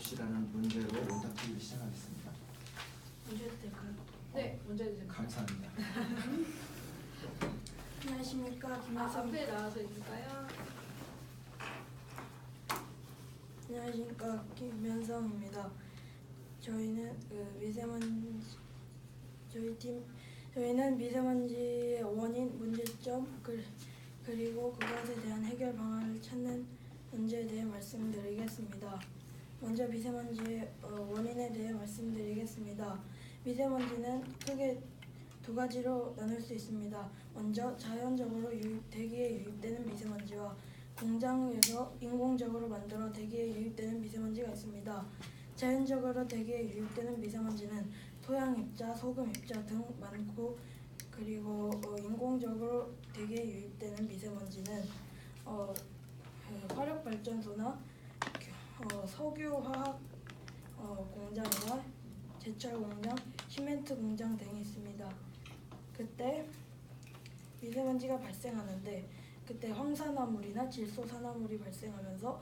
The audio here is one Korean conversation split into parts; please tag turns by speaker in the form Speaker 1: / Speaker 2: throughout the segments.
Speaker 1: 봅시라는 문제로 원답 풀이를 시작하겠습니다.
Speaker 2: 문제 될까요?
Speaker 3: 네, 문제 주세요.
Speaker 1: 감사합니다.
Speaker 2: 안녕하십니까 김하성.
Speaker 3: 앞에 나와서 읽을까요?
Speaker 2: 안녕하십니까 김현성입니다. 저희는 저희는 미세먼지의 원인, 문제점 그리고 그것에 대한 해결 방안을 찾는 문제에 대해 말씀드리겠습니다. 먼저 미세먼지의 원인에 대해 말씀드리겠습니다. 미세먼지는 크게 두 가지로 나눌 수 있습니다. 먼저 자연적으로 대기에 유입되는 미세먼지와 공장에서 인공적으로 만들어 대기에 유입되는 미세먼지가 있습니다. 자연적으로 대기에 유입되는 미세먼지는 토양 입자, 소금 입자 등 많고, 그리고 인공적으로 대기에 유입되는 미세먼지는 화력발전소나 석유화학 공장이나 제철 공장, 시멘트 공장 등이 있습니다. 그때 미세먼지가 발생하는데 그때 황산화물이나 질소산화물이 발생하면서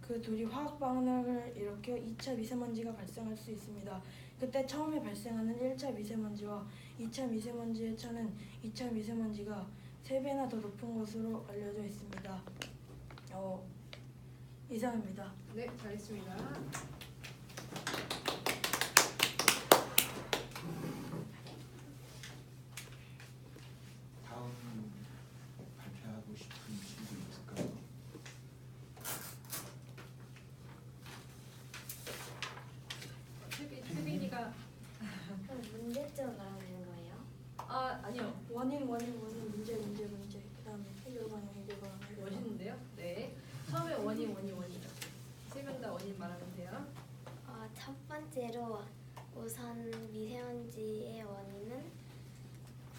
Speaker 2: 그 둘이 화학 반응을 일으켜 2차 미세먼지가 발생할 수 있습니다. 그때 처음에 발생하는 1차 미세먼지와 2차 미세먼지의 차는 2차 미세먼지가 3배나 더 높은 것으로 알려져 있습니다. 이상입니다.
Speaker 3: 네, 잘했습니다.
Speaker 1: 다음 발표하고 싶은 친구 있을까요?
Speaker 3: 태빈이가
Speaker 4: 문제점 말하면 되는 거예요?
Speaker 3: 아니요.
Speaker 2: 원인, 문제. 그다음에 해결 방향.
Speaker 3: 멋있는데요? 네. 처음에 원인이죠. 세 명 다 원인 말하면 돼요.
Speaker 4: 첫 번째로 우선 미세먼지의 원인은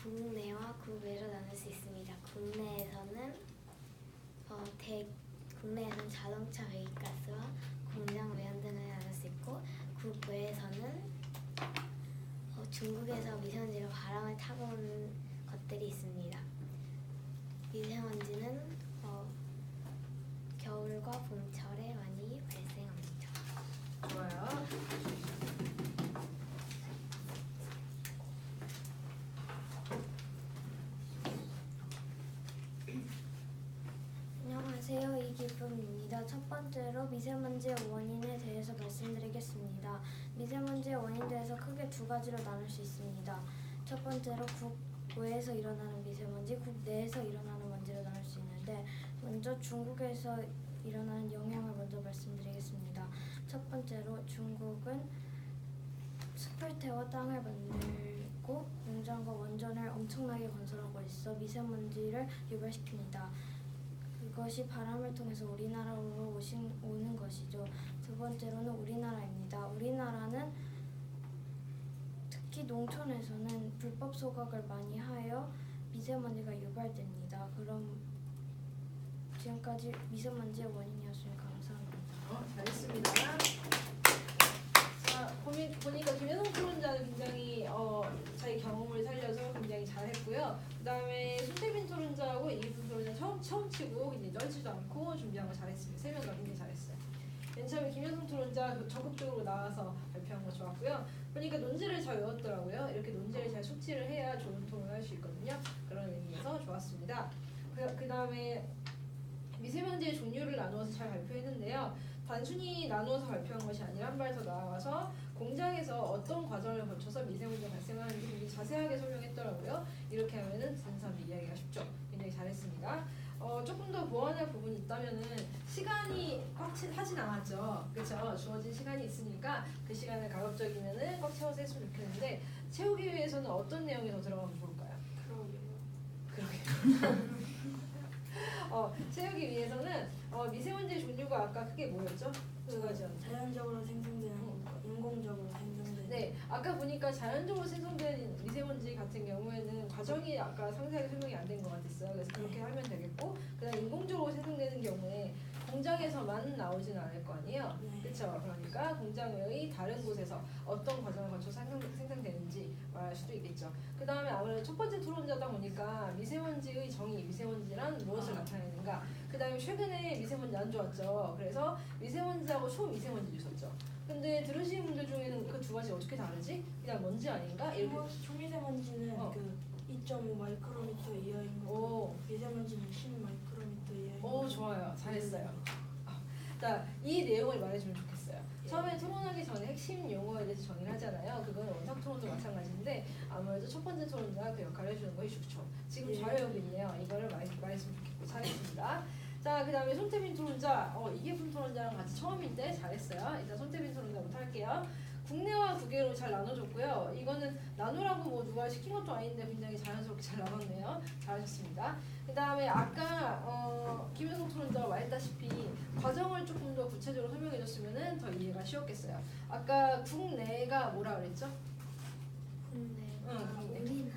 Speaker 4: 국내와 국외로 나눌 수 있습니다. 국내에서는 자동차 배기가스와 공장 매연 등을 나눌 수 있고, 국외에서는 중국에서 미세먼지가 바람을 타고 오는 것들이 있습니다. 미세먼지는 겨울과 봄철에 많이 발생합니다.
Speaker 3: 좋아요.
Speaker 4: 안녕하세요. 이기쁨입니다. 첫 번째로 미세먼지의 원인에 대해서 말씀드리겠습니다. 미세먼지의 원인대에서 크게 두 가지로 나눌 수 있습니다. 첫 번째로 국외에서 일어나는 미세먼지, 국내에서 일어나는 먼지로 나눌 수 있는데, 먼저 중국에서 일어나는 영향을 먼저 말씀드리겠습니다. 첫 번째로 중국은 숲을 태워 땅을 만들고 공장과 원전을 엄청나게 건설하고 있어 미세먼지를 유발시킵니다. 그것이 바람을 통해서 우리나라로 오는 것이죠. 두 번째로는 우리나라입니다. 우리나라는 특히 농촌에서는 불법 소각을 많이 하여 미세먼지가 유발됩니다. 그럼 지금까지 미세먼지의 원인이었으니까 감사합니다.
Speaker 3: 잘했습니다. 자, 보니까 김혜성 토론자는 굉장히 자기 경험을 살려서 굉장히 잘했고요. 그 다음에 손태빈 토론자하고 이기쁨 토론자 처음 치고 굉장히 떨지도 않고 준비한 거 잘했습니다. 세 명 다 굉장히 잘했어요. 맨 처음에 김혜성 토론자 적극적으로 나와서 발표한 거 좋았고요. 보니까 논지를 잘 외웠더라고요. 이렇게 논지를 잘 숙지를 해야 좋은 토론을 할 수 있거든요. 그런 의미에서 좋았습니다. 그 다음에 미세먼지의 종류를 나누어서 잘 발표했는데요. 단순히 나누어서 발표한 것이 아니라 한 발 더 나아가서 공장에서 어떤 과정을 거쳐서 미세먼지가 발생하는지 굉장히 자세하게 설명했더라고요. 이렇게 하면은 듣는 사람도 이해하기가 쉽죠. 굉장히 잘했습니다. 조금 더 보완할 부분이 있다면은 시간이 꽉 하진 않았죠. 그렇죠? 주어진 시간이 있으니까 그 시간을 가급적이면은 꽉 채워서 했으면 좋겠는데, 채우기 위해서는 어떤 내용이 더 들어가면 좋을까요? 그러게요. 채우기 위해서는 미세먼지의 종류가 아까 크게 뭐였죠? 두 가지였는데.
Speaker 2: 자연적으로 생성되는 것과 인공적으로 생성되는.
Speaker 3: 네, 아까 보니까 자연적으로 생성된 미세먼지 같은 경우에는 과정이 아까 상세하게 설명이 안 된 것 같았어요. 그래서 그렇게 하면 되겠고, 그다음 인공적으로 생성되는 경우에 공장에서만 나오지는 않을 거 아니에요.
Speaker 2: 네.
Speaker 3: 그렇죠. 그러니까 공장 외의 다른 곳에서 어떤 과정을 거쳐 생성되는지 말할 수도 있겠죠. 그 다음에 아무래도 첫 번째 토론자다 보니까 미세먼지의 정의, 미세먼지란 무엇을 나타내는가. 그 다음에 최근에 미세먼지 안 좋았죠. 그래서 미세먼지하고 초미세먼지 주셨죠. 근데 들으시는 분들 중에는 그 두 가지 어떻게 다르지? 그냥 먼지 아닌가? 이렇게.
Speaker 2: 초미세먼지는
Speaker 3: 어.
Speaker 2: 그 2.5 마이크로미터 이하인 거.
Speaker 3: 오.
Speaker 2: 미세먼지는 10 마이크로미터 이하인 거.
Speaker 3: 오, 좋아요. 잘했어요. 자, 이 내용을 말해주면 좋겠어요. 처음에 토론하기 전에 핵심 용어에 대해서 정의를 하잖아요. 그건 원탁 토론도 마찬가지인데 아무래도 첫 번째 토론자가 그 역할을 해주는 것이 좋죠. 지금
Speaker 2: 예.
Speaker 3: 저희 여기 있네요. 이거를 말했으면 좋겠고 잘했습니다. 자, 그 다음에 손태빈 토론자. 이계품 토론자랑 같이 처음인데 잘했어요. 일단 손태빈 토론자부터 할게요. 국내와 국외로 잘 나눠줬고요. 이거는 나누라고 뭐 누가 시킨 것도 아닌데 굉장히 자연스럽게 잘 나눴네요. 잘하셨습니다. 그 다음에 아까 김효성 토론자가 말했다시피 과정을 조금 더 구체적으로 설명해줬으면 더 이해가 쉬웠겠어요. 아까 국내가 뭐라 그랬죠?
Speaker 4: 근데
Speaker 3: 응,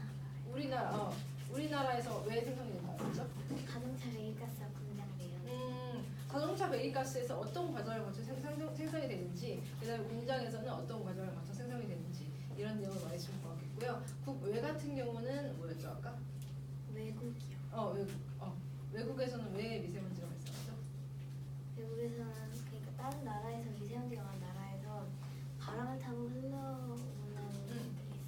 Speaker 4: 우리나라
Speaker 3: 우리나라에서 왜 생성이 된다고 그랬죠?
Speaker 4: 자동차 외기가스가 분장돼요.
Speaker 3: 자동차 배기가스에서 어떤 과정을 거쳐 생성이 되는지, 그다음에 공장에서는 어떤 과정을 거쳐 생성이 되는지 이런 내용을 말해주면 좋겠고요. 국외 같은 경우는 뭐였죠 아까?
Speaker 4: 외국이요.
Speaker 3: 외국에서는 왜 미세먼지가 발생하죠?
Speaker 4: 외국에서는 그러니까 다른 나라에서 미세먼지가 많은 나라에서 바람을 타고 흘러오는 것들이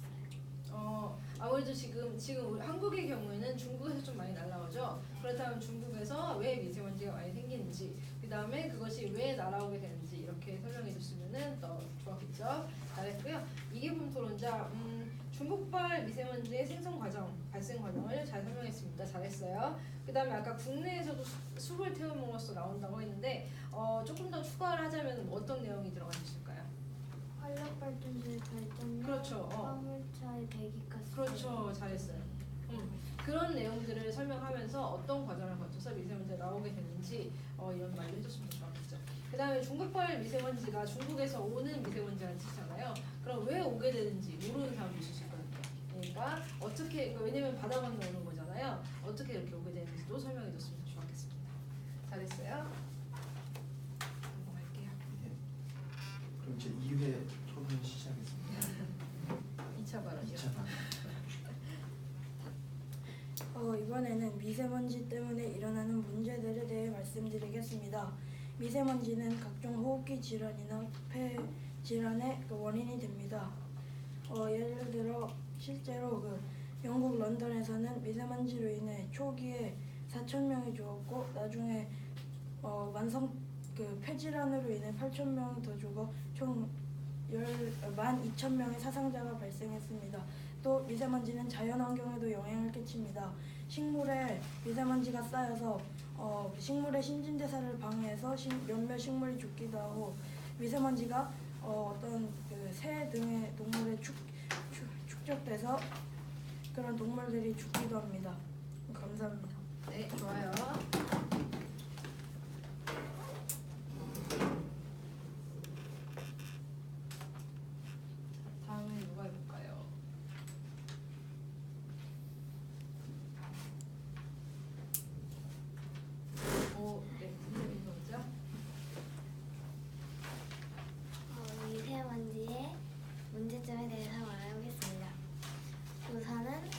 Speaker 4: 있어요.
Speaker 3: 아무래도 지금 우리 한국의 경우에는 중국에서 좀 많이 날라오죠. 그렇다면 중국에서 왜 미세먼지가 많이 생기는지, 그 다음에 그것이 왜 날아오게 되는지 이렇게 설명해줬으면 더 좋았겠죠. 잘했고요. 이계품 토론자, 중국발 미세먼지의 발생 과정을 잘 설명했습니다. 잘했어요. 그 다음에 아까 국내에서도 숲을 태움으로써 나온다고 했는데 조금 더 추가를 하자면 어떤 내용이 들어가 있을까요?
Speaker 4: 화력발전소의 발전량,
Speaker 3: 그렇죠.
Speaker 4: 화물차의 배기가스.
Speaker 3: 그렇죠. 잘했어요. 그런 내용들을 설명하면서 어떤 과정을 거쳐서 미세먼지가 나오게 되는지 이런 말을 해줬으면 좋겠죠. 그 다음에 중국발 미세먼지가 중국에서 오는 미세먼지라는 뜻이잖아요. 그럼 왜 오게 되는지 모르는 사람도 있을 수 있거든요. 그러니까 왜냐면 바다 건너 오는 거잖아요. 어떻게 이렇게 오게 되는지도 설명해줬으면 좋겠습니다. 잘했어요. 넘어갈게요.
Speaker 1: 예. 그럼 이제 2회 토론 시작하겠습니다.
Speaker 3: 2차 발언이요.
Speaker 1: 2차 반.
Speaker 2: 이번에는 미세먼지 때문에 일어나는 문제들에 대해 말씀드리겠습니다. 미세먼지는 각종 호흡기 질환이나 폐 질환의 원인이 됩니다. 예를 들어 실제로 영국 런던에서는 미세먼지로 인해 초기에 4,000명이 죽었고 나중에 폐질환으로 인해 8,000명이 더 죽어 총 12,000명의 사상자가 발생했습니다. 또 미세먼지는 자연환경에도 영향을 끼칩니다. 식물에 미세먼지가 쌓여서 식물의 신진대사를 방해해서 몇몇 식물이 죽기도 하고 미세먼지가 어떤 새 등의 동물에 축적돼서 그런 동물들이 죽기도 합니다. 감사합니다.
Speaker 3: 네, 좋아요. 다음에 누가 해볼까요? 네, 선생님 먼저.
Speaker 4: 미세먼지의 문제점에 대해서 말해보겠습니다. 우선은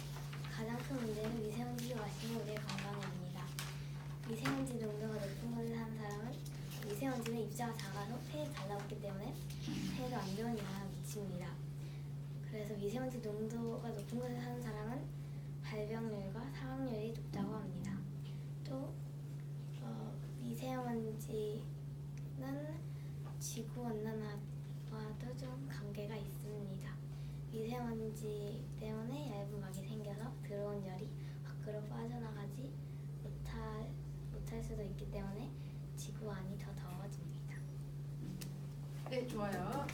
Speaker 4: 가장 큰 문제는 미세먼지가 마시는 우리의 건강입니다. 미세먼지 농도가 높은 곳에 사는 사람은 미세먼지는 입자가 작아서 폐에 달라붙기 때문에 폐에도 안 좋은 영향을 미칩니다. 그래서 미세먼지 농도가 높은 곳에 사는 사람은 발병률과 사망률이 높다고 합니다. 또 미세먼지는 지구온난화와도 좀 관계가 있습니다. 미세먼지 때문에 얇은 막이 생겨서 들어온 열이 밖으로 빠져나가지 못할 수도 있기 때문에 지구 안이 더 더워집니다.
Speaker 3: 네, 좋아요.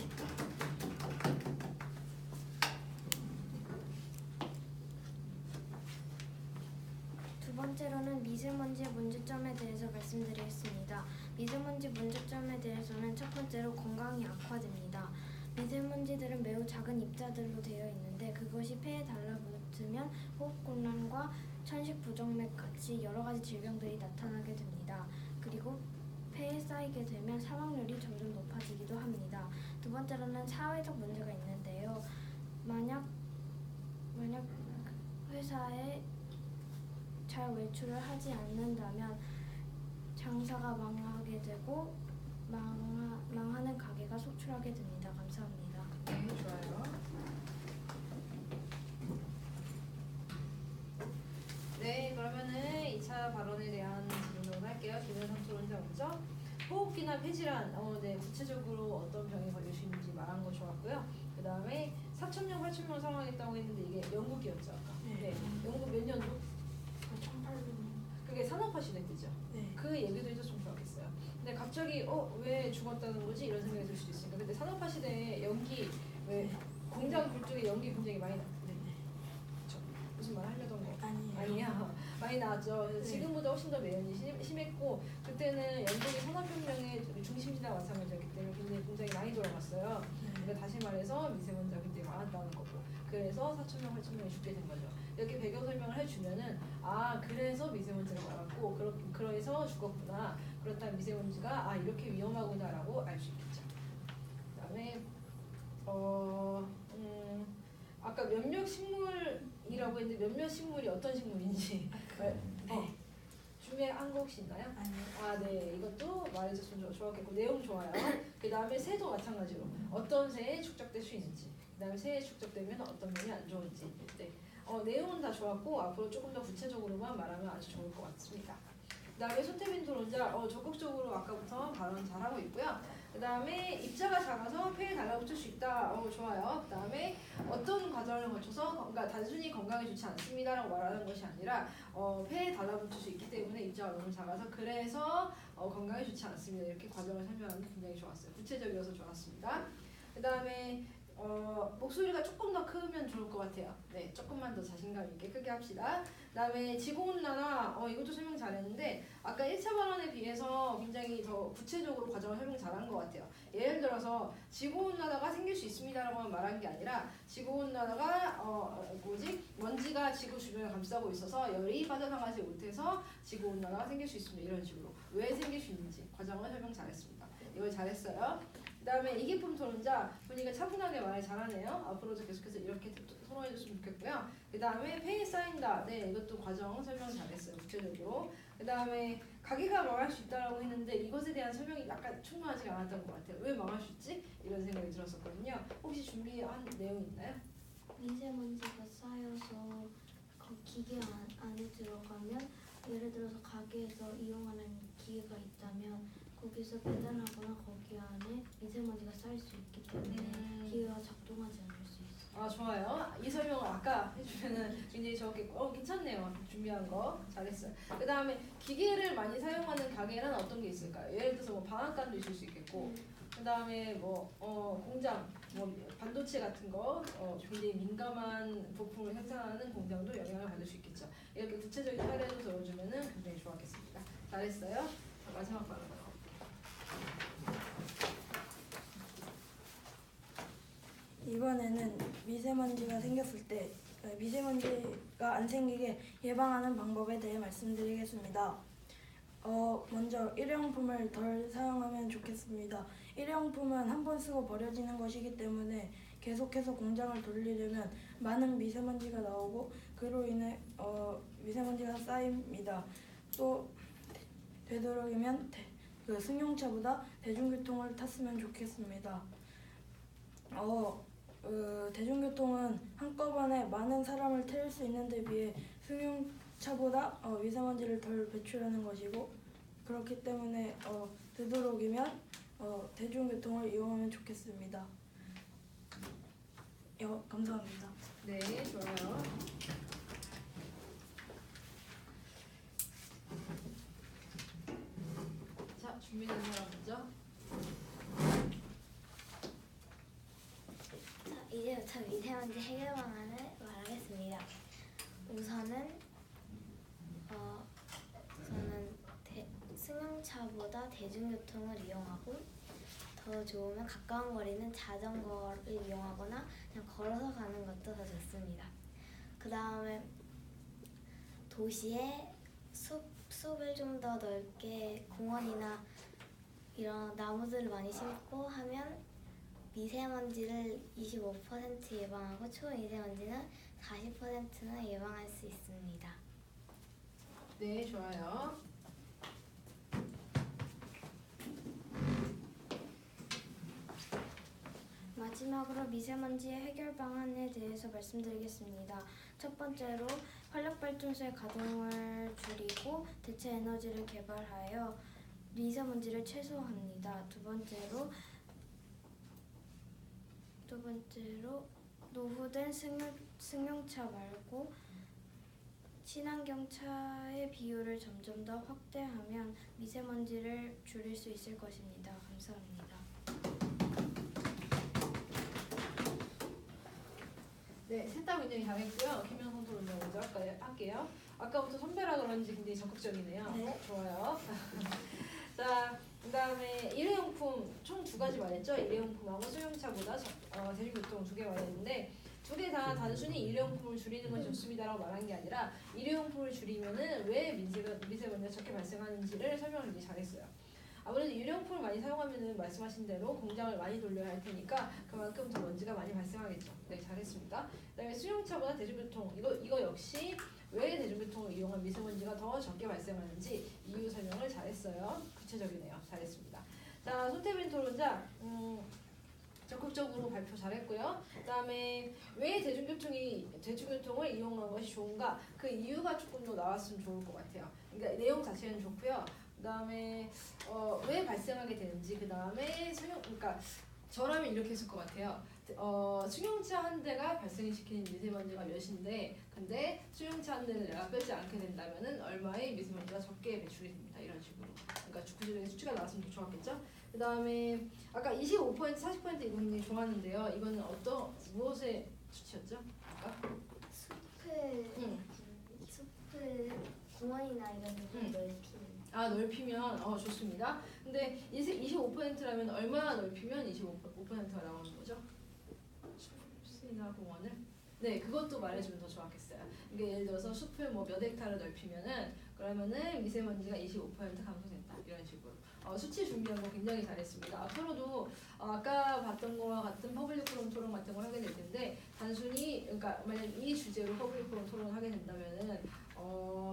Speaker 4: 두 번째로는 미세먼지의 문제점에 대해서 말씀드리겠습니다. 미세먼지 문제점에 대해서는 첫 번째로 건강이 악화됩니다. 미세먼지들은 매우 작은 입자들로 되어 있는데 그것이 폐에 달라붙으면 호흡곤란과 천식부정맥 같이 여러 가지 질병들이 나타나게 됩니다. 그리고 폐에 쌓이게 되면 사망률이 점점 높아지기도 번째로는 사회적 문제가 있는데요. 만약 회사에 잘 외출을 하지 않는다면 장사가 망하게 되고 망하는 가게가 속출하게 됩니다. 감사합니다.
Speaker 3: 네, 좋아요. 네, 그러면은 2차 발언에 대한 질문을 할게요. 김현상 토론자 먼저. 호흡기나 폐질환, 네, 구체적으로 어떤 병에 걸릴 수 있는지 말한 거 좋았고요. 그 다음에 4,000명, 8,000명 사망했다고 했는데 이게 영국이었죠, 아까.
Speaker 2: 네.
Speaker 3: 영국 몇 년도?
Speaker 2: 1800년.
Speaker 3: 그게 산업화 시대 때죠.
Speaker 2: 네.
Speaker 3: 그 얘기도 해줬으면 좋았겠어요. 근데 갑자기 왜 죽었다는 거지? 이런 생각이 들 수도 있으니까. 근데 산업화 시대에 연기, 왜 공장 불 쪽에 연기 굉장히 많이 났는데 무슨 말 하려던 거
Speaker 2: 아니에요.
Speaker 3: 아니야. 많이 나왔죠.
Speaker 2: 네.
Speaker 3: 지금보다 훨씬 더 매연이 심했고 그때는 영국이 산업혁명의 중심지나 마찬가지였기 때문에 굉장히 많이 돌아갔어요.
Speaker 2: 네.
Speaker 3: 그러니까 다시 말해서 미세먼지가 굉장히 많았다는 거고 그래서 4,000명, 8,000명이 죽게 된 거죠. 이렇게 배경 설명을 해주면은 그래서 미세먼지가 많았고 그래서 죽었구나. 그렇다면 미세먼지가 이렇게 위험하구나라고 알 수 있겠죠. 그다음에 아까 몇몇 식물이라고 했는데 몇몇 식물이 어떤 식물인지
Speaker 2: 네.
Speaker 3: 준비한 거 혹시 있나요?
Speaker 2: 아니요.
Speaker 3: 네, 이것도 말해줬으면 좋았겠고 내용 좋아요. 그 다음에 새도 마찬가지로 어떤 새에 축적될 수 있는지 그 다음에 새에 축적되면 어떤 면이 안 좋은지 네. 내용은 다 좋았고 앞으로 조금 더 구체적으로만 말하면 아주 좋을 것 같습니다. 그 다음에 손태빈 토론자 적극적으로 아까부터 발언 잘하고 있고요. 그 다음에 입자가 작아서 폐에 달라붙을 수 있다. 좋아요. 그 다음에 어떤 과정을 거쳐서 그러니까 단순히 건강에 좋지 않습니다라고 말하는 것이 아니라 폐에 달라붙을 수 있기 때문에 입자가 너무 작아서 그래서 건강에 좋지 않습니다. 이렇게 과정을 설명하는 게 굉장히 좋았어요. 구체적이어서 좋았습니다. 그 다음에 목소리가 조금 더 크면 좋을 것 같아요. 네, 조금만 더 자신감 있게 크게 합시다. 그 다음에 지구온난화 이것도 설명 잘했는데 아까 1차 발언에 비해서 굉장히 더 구체적으로 과정을 설명 잘한 것 같아요. 예를 들어서 지구온난화가 생길 수 있습니다라고만 말한 게 아니라 지구온난화가 먼지가 지구 주변을 감싸고 있어서 열이 빠져나가지 못해서 지구온난화가 생길 수 있습니다. 이런 식으로 왜 생길 수 있는지 과정을 설명 잘했습니다. 이걸 잘했어요. 그 다음에 이기품 토론자 보니까 차분하게 말 잘하네요. 앞으로도 계속해서 이렇게 토론해줬으면 좋겠고요. 그 다음에 폐에 쌓인다. 네, 이것도 과정 설명 잘했어요. 구체적으로. 그 다음에 가게가 망할 수 있다라고 했는데 이것에 대한 설명이 약간 충분하지가 않았던 것 같아요. 왜 망할 수 있지? 이런 생각이 들었었거든요. 혹시 준비한 내용 있나요?
Speaker 4: 미세먼지가 쌓여서 그 기계 안에 들어가면 예를 들어서 가게에서 이용하는 기계가 있다면 거기서 배달하거나 거기 안에 미세먼지가 쌓일 수 있기 때문에 기계가 작동하지 않을 수 있어요.
Speaker 3: 좋아요. 이 설명을 아까 해주면은 굉장히 좋았겠고 괜찮네요. 준비한 거 잘했어요. 그 다음에 기계를 많이 사용하는 가게는 어떤 게 있을까요? 예를 들어서 방앗간도 있을 수 있겠고 그 다음에 공장, 반도체 같은 거 굉장히 민감한 부품을 생산하는 공장도 영향을 받을 수 있겠죠. 이렇게 구체적인 사례도 들어주면은 굉장히 좋았겠습니다. 잘했어요. 마지막 발언.
Speaker 2: 이번에는 미세먼지가 생겼을 때 미세먼지가 안 생기게 예방하는 방법에 대해 말씀드리겠습니다. 먼저 일회용품을 덜 사용하면 좋겠습니다. 일회용품은 한 번 쓰고 버려지는 것이기 때문에 계속해서 공장을 돌리려면 많은 미세먼지가 나오고 그로 인해 미세먼지가 쌓입니다. 또 되도록이면 승용차보다 대중교통을 탔으면 좋겠습니다. 대중교통은 한꺼번에 많은 사람을 태울 수 있는 데 비해 승용차보다 미세먼지를 덜 배출하는 것이고 그렇기 때문에 되도록이면 대중교통을 이용하면 좋겠습니다. 감사합니다.
Speaker 3: 네, 좋아요. 자, 준비된 사람 먼저.
Speaker 4: 이제부터 미세먼지 해결 방안을 말하겠습니다. 우선은 승용차보다 대중교통을 이용하고 더 좋으면 가까운 거리는 자전거를 이용하거나 그냥 걸어서 가는 것도 더 좋습니다. 그 다음에 도시에 숲을 좀 더 넓게 공원이나 이런 나무들을 많이 심고 하면 미세먼지를 25% 예방하고 초미세먼지는 40%나 예방할 수 있습니다.
Speaker 3: 네, 좋아요.
Speaker 4: 마지막으로 미세먼지의 해결 방안에 대해서 말씀드리겠습니다. 첫 번째로 화력발전소의 가동을 줄이고 대체 에너지를 개발하여 미세먼지를 최소화합니다. 두 번째로 노후된 승용차 말고 친환경차의 비율을 점점 더 확대하면 미세먼지를 줄일 수 있을 것입니다. 감사합니다.
Speaker 3: 네, 셋 다 굉장히 잘했고요. 김현성 토론자 먼저 할게요. 아까부터 선배라 그런지 굉장히 적극적이네요.
Speaker 2: 네.
Speaker 3: 좋아요. 자, 그다음에 일회용품 총 2가지 말했죠. 일회용품하고 승용차보다 대중교통 2개 말했는데 2개 다 단순히 일회용품을 줄이는 건 좋습니다라고 말한 게 아니라 일회용품을 줄이면은 왜 미세먼지가 적게 발생하는지를 설명을 굉장히 잘했어요. 아무래도 일회용품을 많이 사용하면은 말씀하신 대로 공장을 많이 돌려야 할 테니까 그만큼 더 먼지가 많이 발생하겠죠. 네, 잘했습니다. 그다음에 승용차보다 대중교통 이거 역시 왜 대중교통을 이용한 미세먼지가 더 적게 발생하는지 이유 설명을 잘했어요. 구체적이네요. 잘했습니다. 자, 손태빈 토론자 적극적으로 발표 잘했고요. 그다음에 왜 대중교통을 이용한 것이 좋은가 그 이유가 조금 더 나왔으면 좋을 것 같아요. 그러니까 내용 자체는 좋고요. 그다음에 왜 발생하게 되는지 그다음에 그러니까 저라면 이렇게 했을 것 같아요. 승용차 한 대가 발생시키는 미세먼지가 몇인데 근데 승용차 한 대를 내가 빼지 않게 된다면은 얼마의 미세먼지가 적게 배출이 됩니다. 이런 식으로. 그러니까 구체적인 수치가 나왔으면 좋았겠죠. 그다음에 아까 25% 40% 이거 굉장히 좋았는데요. 이거는 무엇의 수치였죠? 아까?
Speaker 4: 숲을 공원이나 이런 데 넓히는.
Speaker 3: 넓히면 좋습니다. 근데 25%라면 얼마나 넓히면 25%가 나오는 거죠? 숲이나 공원을? 네, 그것도 말해주면 더 좋았겠어요. 그러니까 예를 들어서 숲을 몇 헥타르 넓히면은 그러면은 미세먼지가 25% 감소된다 이런 식으로. 수치 준비한 거 굉장히 잘했습니다. 앞으로도 아까 봤던 거와 같은 퍼블릭 토론 같은 걸 하게 될 텐데 단순히 그러니까 만약 이 주제로 퍼블릭 토론을 하게 된다면은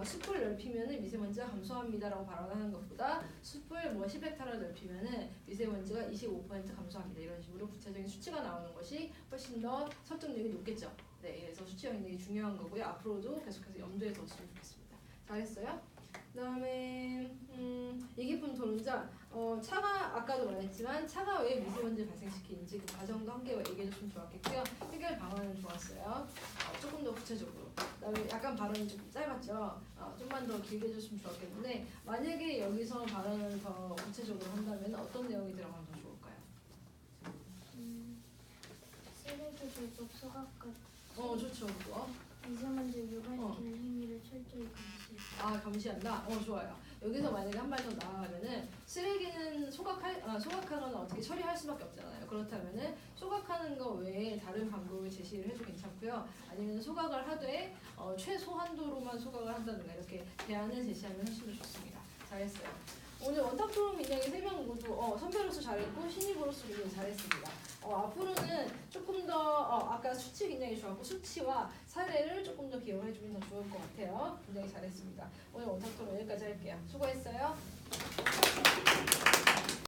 Speaker 3: 숲을 넓히면은 미세먼지가 감소합니다라고 발언하는 것보다 숲을 10헥타르 넓히면은 미세먼지가 25% 감소합니다. 이런 식으로 구체적인 수치가 나오는 것이 훨씬 더 설득력이 높겠죠. 네, 그래서 수치가 굉장히 중요한 거고요. 앞으로도 계속해서 염두에 뒀으면 좋겠습니다. 잘했어요. 그다음에 이기품 토론자 차가 아까도 말했지만 차가 왜 미세먼지를 발생시키는지 그 과정도 함께 얘기해줬으면 좋았겠고요. 해결 방안은 좋았어요. 조금 더 구체적으로. 그다음에 약간 발언이 좀 짧았죠. 좀만 더 길게 해줬으면 좋았겠는데 만약에 여기서 발언을 더 구체적으로 한다면 어떤 내용이 들어가면 더 좋을까요?
Speaker 4: 쓰레기 불법 소각과
Speaker 3: 좋죠. 그거.
Speaker 4: 미세먼지를 유발시키는 행위를 철저히 감시해.
Speaker 3: 감시한다? 좋아요. 여기서 만약에 한 발 더 나아가면은 쓰레기는 소각하거나 어떻게 처리할 수밖에 없잖아요. 그렇다면은 소각하는 거 외에 다른 방법을 제시를 해도 괜찮고요. 아니면 소각을 하되 최소 한도로만 소각을 한다든가 이렇게 대안을 제시하면 훨씬 더 좋습니다. 잘했어요. 오늘 원탁 토론 굉장히 3명 모두 선배로서 잘했고 신입으로서 굉장히 잘했습니다. 앞으로는 조금 더 아까 수치 굉장히 좋았고 수치와 사례를 조금 더 기억을 해주면 더 좋을 것 같아요. 굉장히 잘했습니다. 오늘 원탁 토론 여기까지 할게요. 수고했어요.